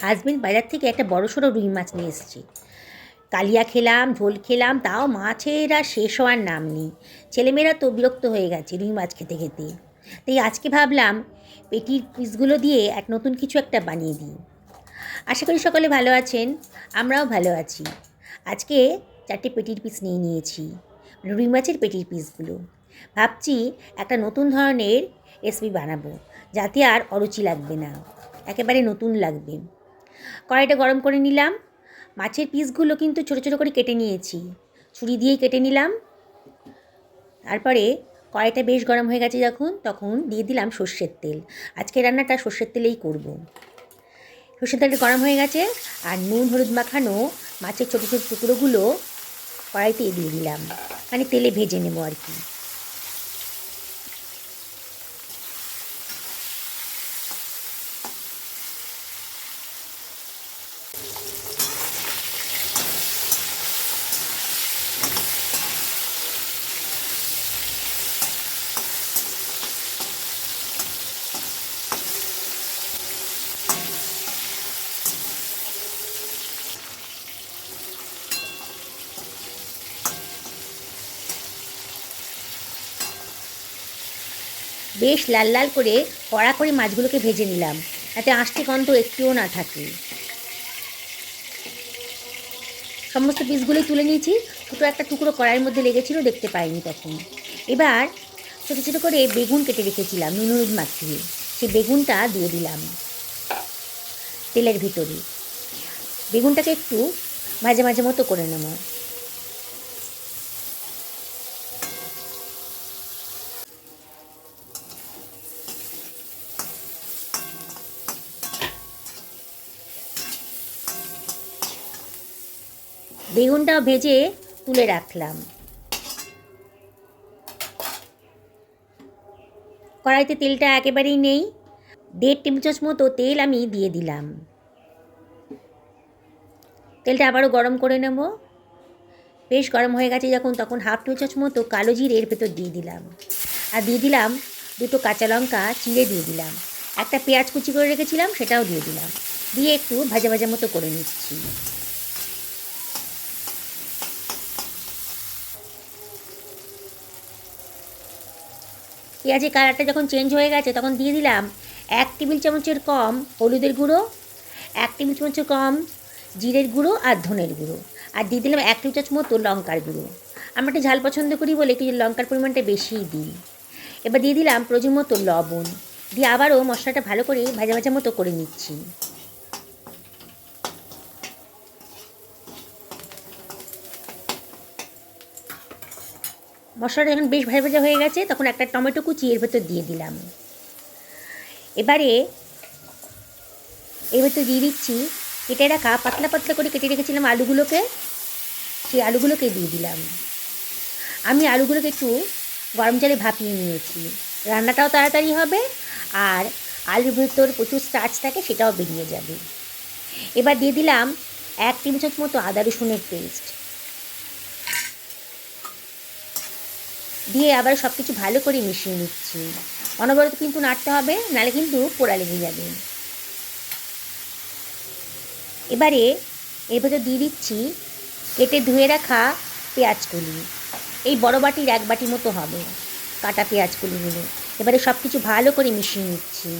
Husband বাজার থেকে একটা বড়সড় রুই মাছ নিয়ে এসেছে। কালিয়া খেলাম, ঝোল খেলাম, তাও মাছের আর শেষ হওয়ার নাম নেই। ছেলেমেয়েরা তো বিরক্ত হয়ে গেছে রুই মাছ খেতে খেতে। তাই আজকে ভাবলাম পেটির পিসগুলো দিয়ে এক নতুন কিছু একটা বানিয়ে দিই। আশা করি সকলে ভালো আছেন, আমরাও ভালো আছি। আজকে 4টে পেটির পিস নিয়ে নিয়েছি, রুই মাছের পেটির পিসগুলো। ভাবছি একটা নতুন ধরনের রেসিপি বানাবো, যাতে আর অরুচি লাগবে না, একেবারে নতুন লাগবে। কড়াইটা গরম করে নিলাম। মাছের পিসগুলো কিন্তু ছোটো ছোটো করে কেটে নিয়েছি, ছুরি দিয়েই কেটে নিলাম। তারপরে কড়াইটা বেশ গরম হয়ে গেছে তখন দিয়ে দিলাম সর্ষের তেল। আজকে রান্নাটা সর্ষের তেলেই করব। সর্ষের তেলটা গরম হয়ে গেছে, আর নুন হলুদ মাখানো মাছের ছোটো ছোটো টুকরোগুলো কড়াইতে দিয়ে দিলাম, মানে তেলে ভেজে নেবো আর কি। বেশ লাল লাল করে কড়া করে মাছগুলোকে ভেজে নিলাম, যাতে আঁশটে গন্ধ একটুও না থাকে। সমস্ত পিসগুলোই তুলে নিয়েছি। ছোটো একটা টুকরো কড়াইয়ের মধ্যে লেগেছিল, দেখতে পাইনি তখন। এবার ছোটো ছোটো করে বেগুন কেটে রেখেছিলাম নুন হলুদ মাখিয়ে, সেই বেগুনটা দিয়ে দিলাম তেলের ভিতরে। বেগুনটাকে একটু মাঝে মাঝে মতো করে নেব। বেগুনটাও ভেজে তুলে রাখলাম। কড়াইতে তেলটা একেবারেই নেই, 1.5 টেবিল চামচ মতো তেল আমি দিয়ে দিলাম। তেলটা আবারও গরম করে নেব। বেশ গরম হয়ে গেছে তখন 1/2 টেবিল চামচ মতো কালো জিরে এর ভেতর দিয়ে দিলাম। আর দিয়ে দিলাম 2টো কাঁচা লঙ্কা চিড়ে দিয়ে দিলাম। একটা পেঁয়াজ কুচি করে রেখেছিলাম, সেটাও দিয়ে দিলাম। দিয়ে একটু ভাজা ভাজা মতো করে নিচ্ছি। পেঁয়াজের কালারটা যখন চেঞ্জ হয়ে গেছে তখন দিয়ে দিলাম 1 টেবিল চামচের কম হলুদের গুঁড়ো, 1 টেবিল চামচের কম জিরের গুঁড়ো আর ধনের গুঁড়ো, আর দিয়ে দিলাম 1 টেবিল চামচ মতো লঙ্কার গুঁড়ো। আমরা একটু ঝাল পছন্দ করি বলে একটু লঙ্কার পরিমাণটা বেশিই দিই। এবার দিয়ে দিলাম প্রয়োজন মতো লবণ, দিয়ে আবারও মশলাটা ভালো করে ভাজা ভাজা মতো করে নিচ্ছি। মশলাটা যখন বেশ ভাজা ভাজা হয়ে গেছে তখন একটা টমেটো কুচি এর ভেতর দিয়ে দিলাম। এবারে এর ভেতর দিয়ে দিচ্ছি কেটে রাখা পাতলা পাতলা করে কেটে রেখেছিলাম আলুগুলোকে। সেই আলুগুলোকে দিয়ে দিলাম। আমি আলুগুলোকে একটু গরম জলে ভাপিয়ে নিয়েছি, রান্নাটাও তাড়াতাড়ি হবে, আর আলুর ভেতর প্রচুর স্টার্চ থাকে, সেটাও বেরিয়ে যাবে। এবার দিয়ে দিলাম 1 টেবিল চামচ মতো আদা রসুনের পেস্ট, দিয়ে আবার সব কিছু ভালো করে মিশিয়ে নিচ্ছি। অনবরত কিন্তু নাড়তে হবে, নাহলে কিন্তু পোড়া লেগে যাবে। এবারে এর ভেতর দিয়ে দিচ্ছি কেটে ধুয়ে রাখা পেঁয়াজকলি। এই বড় বাটির 1 বাটি মতো হবে কাটা পেঁয়াজকলিগুলো। এবারে সব কিছু ভালো করে মিশিয়ে নিচ্ছি।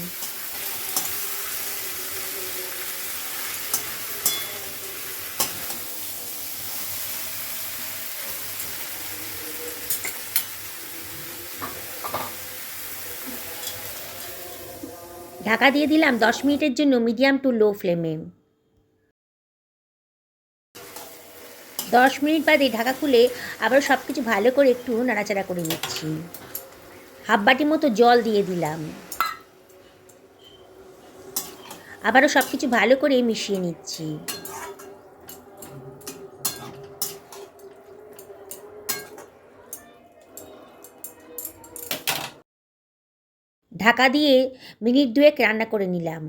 ঢাকা দিয়ে দিলাম 10 মিনিটের জন্য মিডিয়াম টু লো ফ্লেমে। 10 মিনিট বাদে ঢাকা খুলে আবার সব কিছু ভালো করে একটু নাড়াচাড়া করে নিচ্ছি। 1/2 বাটি মতো জল দিয়ে দিলাম। আবারও সব কিছু ভালো করে মিশিয়ে নিচ্ছি। ঢাকা দিয়ে মিনিট 2 রান্না করে নিলাম।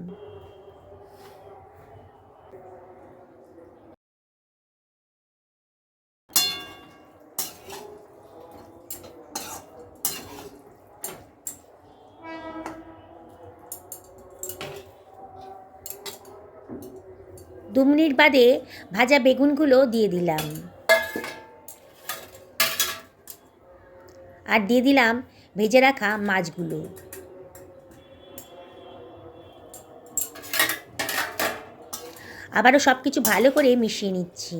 2 মিনিট বাদে ভাজা বেগুনগুলো দিয়ে দিলাম, আর দিয়ে দিলাম ভেজে রাখা মাছগুলো। আবারও সব কিছু ভালো করে মিশিয়ে নিচ্ছি।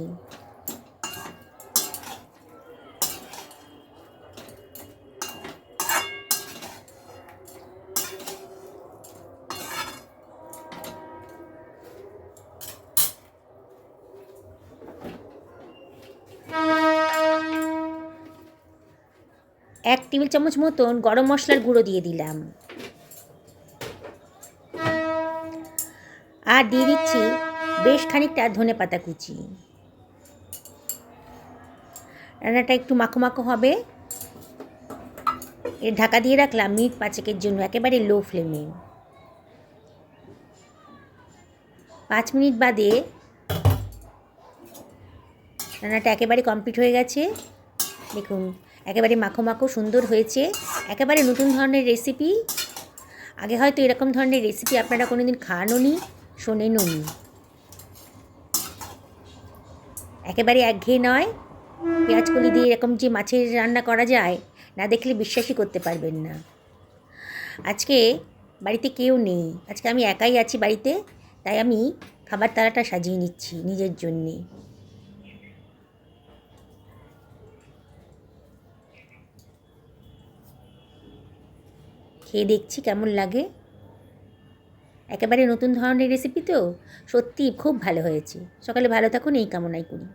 এক টেবিল চামচ মতন গরম মশলার গুঁড়ো দিয়ে দিলাম, আর দিয়ে দিচ্ছি বেশ খানিকটা ধনেপাতা কুচি। রান্নাটা একটু মাখো মাখো হবে। এর ঢাকা দিয়ে রাখলাম মিনিট 5 জন্য, একেবারে লো ফ্লেমে। 5 মিনিট বাদে রান্নাটা একেবারে কমপ্লিট হয়ে গেছে। দেখুন একেবারে মাখো মাখো সুন্দর হয়েছে, একেবারে নতুন ধরনের রেসিপি। আগে হয়তো এরকম ধরনের রেসিপি আপনারা কোনো দিন খানওনি, শোনেনও নি। একেবারে একঘেয়ে নয়। পেঁয়াজকলি দিয়ে এরকম যে মাছের রান্না করা যায়, না দেখলে বিশ্বাসই করতে পারবেন না। আজকে বাড়িতে কেউ নেই, আজকে আমি একাই আছি বাড়িতে, তাই আমি খাবার থালাটা সাজিয়ে নিচ্ছি নিজের জন্যে। খেয়ে দেখছি কেমন লাগে। একেবারে নতুন ধরনের রেসিপি তো, সত্যি খুব ভালো হয়েছে। সকালে ভালো থাকুন এই কামনাই করি।